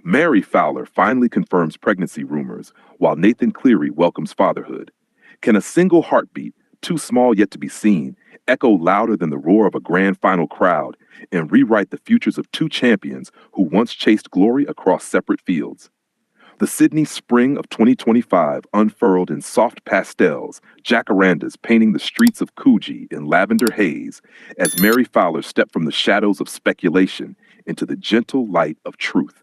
Mary Fowler finally confirms pregnancy rumors, while Nathan Cleary welcomes fatherhood. Can a single heartbeat, too small yet to be seen, echo louder than the roar of a grand final crowd and rewrite the futures of two champions who once chased glory across separate fields? The Sydney spring of 2025 unfurled in soft pastels, jacarandas painting the streets of Coogee in lavender haze, as Mary Fowler stepped from the shadows of speculation into the gentle light of truth.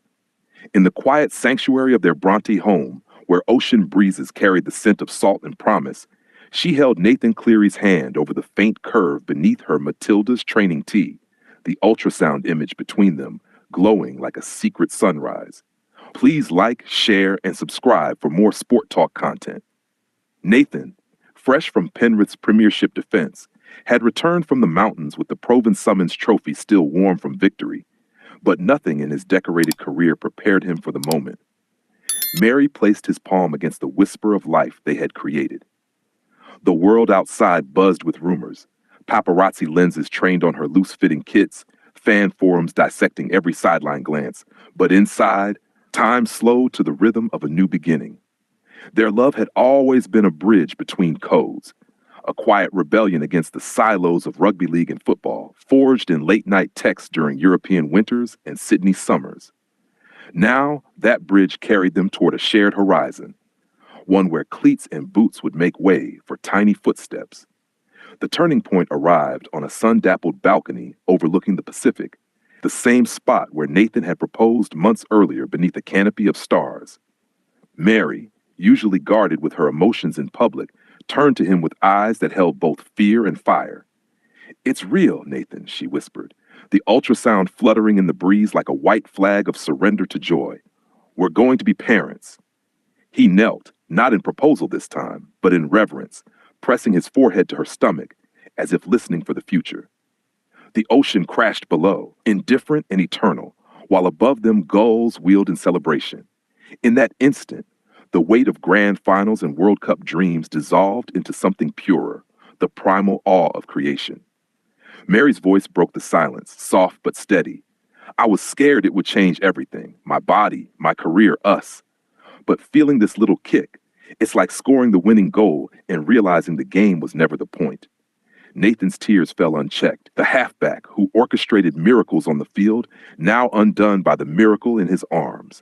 In the quiet sanctuary of their Bronte home, where ocean breezes carried the scent of salt and promise, she held Nathan Cleary's hand over the faint curve beneath her Matildas training tee, the ultrasound image between them glowing like a secret sunrise. Please like, share, and subscribe for more Sport Talk content. Nathan, fresh from Penrith's premiership defense, had returned from the mountains with the Proven Summons trophy still warm from victory, but nothing in his decorated career prepared him for the moment. Mary placed his palm against the whisper of life they had created. The world outside buzzed with rumors, paparazzi lenses trained on her loose-fitting kits, fan forums dissecting every sideline glance, but inside, time slowed to the rhythm of a new beginning. Their love had always been a bridge between codes, a quiet rebellion against the silos of rugby league and football, forged in late-night texts during European winters and Sydney summers. Now, that bridge carried them toward a shared horizon, one where cleats and boots would make way for tiny footsteps. The turning point arrived on a sun-dappled balcony overlooking the Pacific, the same spot where Nathan had proposed months earlier beneath a canopy of stars. Mary, usually guarded with her emotions in public, turned to him with eyes that held both fear and fire. "It's real, Nathan," she whispered, the ultrasound fluttering in the breeze like a white flag of surrender to joy. "We're going to be parents." He knelt, not in proposal this time, but in reverence, pressing his forehead to her stomach, as if listening for the future. The ocean crashed below, indifferent and eternal, while above them gulls wheeled in celebration. In that instant, the weight of grand finals and World Cup dreams dissolved into something purer, the primal awe of creation. Mary's voice broke the silence, soft but steady. "I was scared it would change everything, my body, my career, us. But feeling this little kick, it's like scoring the winning goal and realizing the game was never the point." Nathan's tears fell unchecked, the halfback who orchestrated miracles on the field, now undone by the miracle in his arms.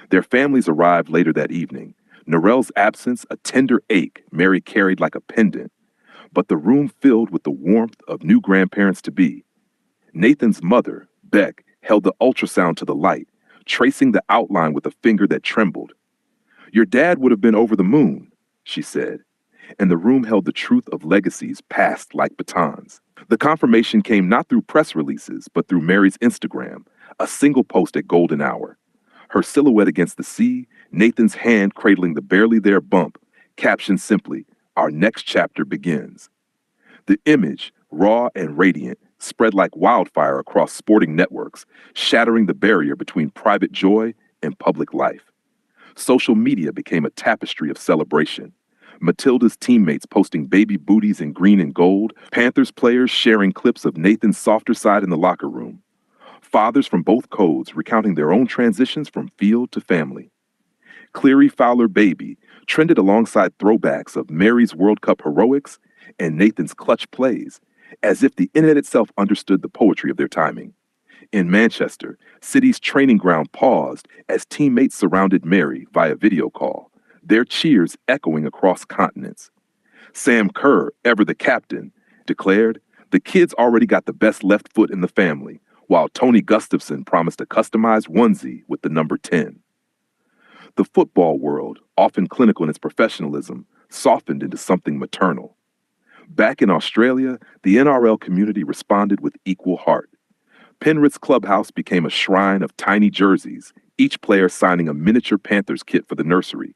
Their families arrived later that evening, Narelle's absence a tender ache Mary carried like a pendant, but the room filled with the warmth of new grandparents-to-be. Nathan's mother, Beck, held the ultrasound to the light, tracing the outline with a finger that trembled. "Your dad would have been over the moon," she said, and the room held the truth of legacies passed like batons. The confirmation came not through press releases, but through Mary's Instagram, a single post at golden hour. Her silhouette against the sea, Nathan's hand cradling the barely there bump, captioned simply, "Our next chapter begins." The image, raw and radiant, spread like wildfire across sporting networks, shattering the barrier between private joy and public life. Social media became a tapestry of celebration. Matilda's teammates posting baby booties in green and gold, Panthers players sharing clips of Nathan's softer side in the locker room. Fathers from both codes recounting their own transitions from field to family. Cleary-Fowler baby trended alongside throwbacks of Mary's World Cup heroics and Nathan's clutch plays, as if the internet itself understood the poetry of their timing. In Manchester, City's training ground paused as teammates surrounded Mary via video call, their cheers echoing across continents. Sam Kerr, ever the captain, declared, "The kids already got the best left foot in the family," while Tony Gustafson promised a customized onesie with the number 10. The football world, often clinical in its professionalism, softened into something maternal. Back in Australia, the NRL community responded with equal heart. Penrith's clubhouse became a shrine of tiny jerseys, each player signing a miniature Panthers kit for the nursery.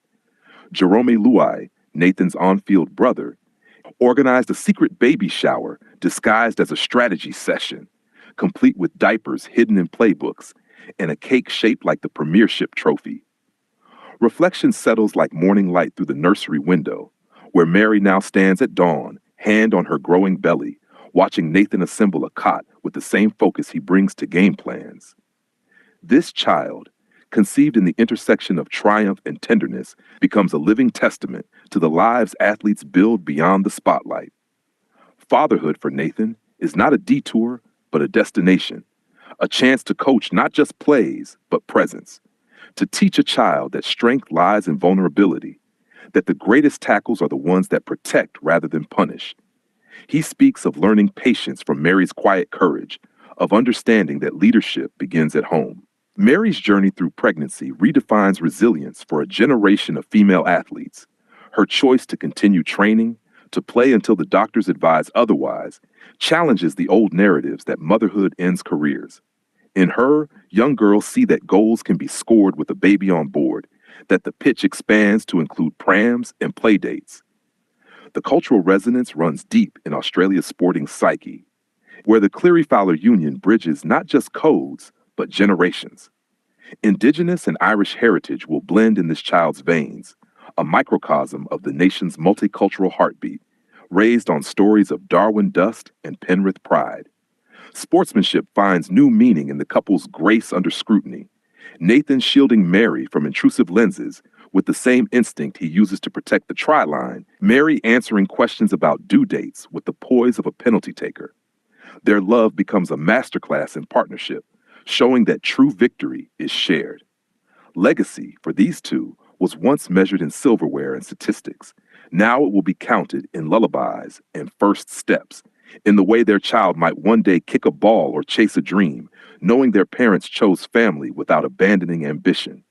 Jerome Luai, Nathan's on-field brother, organized a secret baby shower disguised as a strategy session, complete with diapers hidden in playbooks and a cake shaped like the premiership trophy. Reflection settles like morning light through the nursery window, where Mary now stands at dawn, hand on her growing belly, watching Nathan assemble a cot with the same focus he brings to game plans. This child, conceived in the intersection of triumph and tenderness, becomes a living testament to the lives athletes build beyond the spotlight. Fatherhood for Nathan is not a detour, but a destination, a chance to coach not just plays, but presence, to teach a child that strength lies in vulnerability, that the greatest tackles are the ones that protect rather than punish. He speaks of learning patience from Mary's quiet courage, of understanding that leadership begins at home. Mary's journey through pregnancy redefines resilience for a generation of female athletes. Her choice to continue training, to play until the doctors advise otherwise, challenges the old narratives that motherhood ends careers. In her, young girls see that goals can be scored with a baby on board, that the pitch expands to include prams and play dates. The cultural resonance runs deep in Australia's sporting psyche, where the Cleary-Fowler union bridges not just codes, but generations. Indigenous and Irish heritage will blend in this child's veins, a microcosm of the nation's multicultural heartbeat, raised on stories of Darwin dust and Penrith pride. Sportsmanship finds new meaning in the couple's grace under scrutiny. Nathan shielding Mary from intrusive lenses with the same instinct he uses to protect the try line, Mary answering questions about due dates with the poise of a penalty taker. Their love becomes a masterclass in partnership, showing that true victory is shared. Legacy for these two was once measured in silverware and statistics. Now it will be counted in lullabies and first steps, in the way their child might one day kick a ball or chase a dream, knowing their parents chose family without abandoning ambition.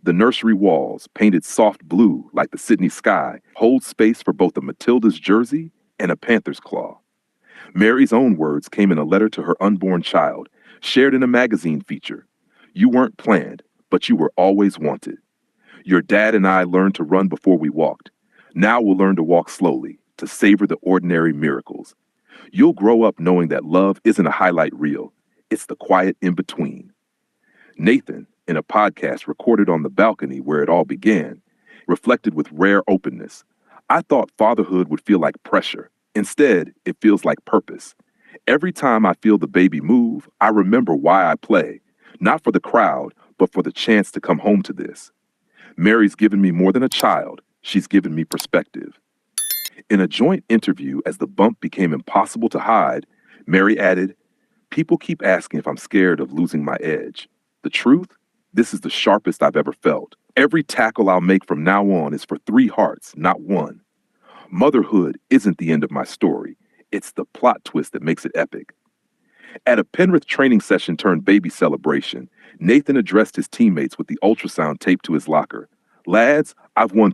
The nursery walls, painted soft blue like the Sydney sky, hold space for both a Matildas jersey and a Panthers claw. Mary's own words came in a letter to her unborn child, shared in a magazine feature. "You weren't planned, but you were always wanted. Your dad and I learned to run before we walked. Now we'll learn to walk slowly, to savor the ordinary miracles. You'll grow up knowing that love isn't a highlight reel. It's the quiet in-between." Nathan, in a podcast recorded on the balcony where it all began, reflected with rare openness. "I thought fatherhood would feel like pressure. Instead, it feels like purpose. Every time I feel the baby move, I remember why I play, not for the crowd, but for the chance to come home to this. Mary's given me more than a child. She's given me perspective." In a joint interview as the bump became impossible to hide, Mary added, "People keep asking if I'm scared of losing my edge. The truth? This is the sharpest I've ever felt. Every tackle I'll make from now on is for 3 hearts, not 1. Motherhood isn't the end of my story. It's the plot twist that makes it epic." At a Penrith training session turned baby celebration, Nathan addressed his teammates with the ultrasound taped to his locker. "Lads, I've won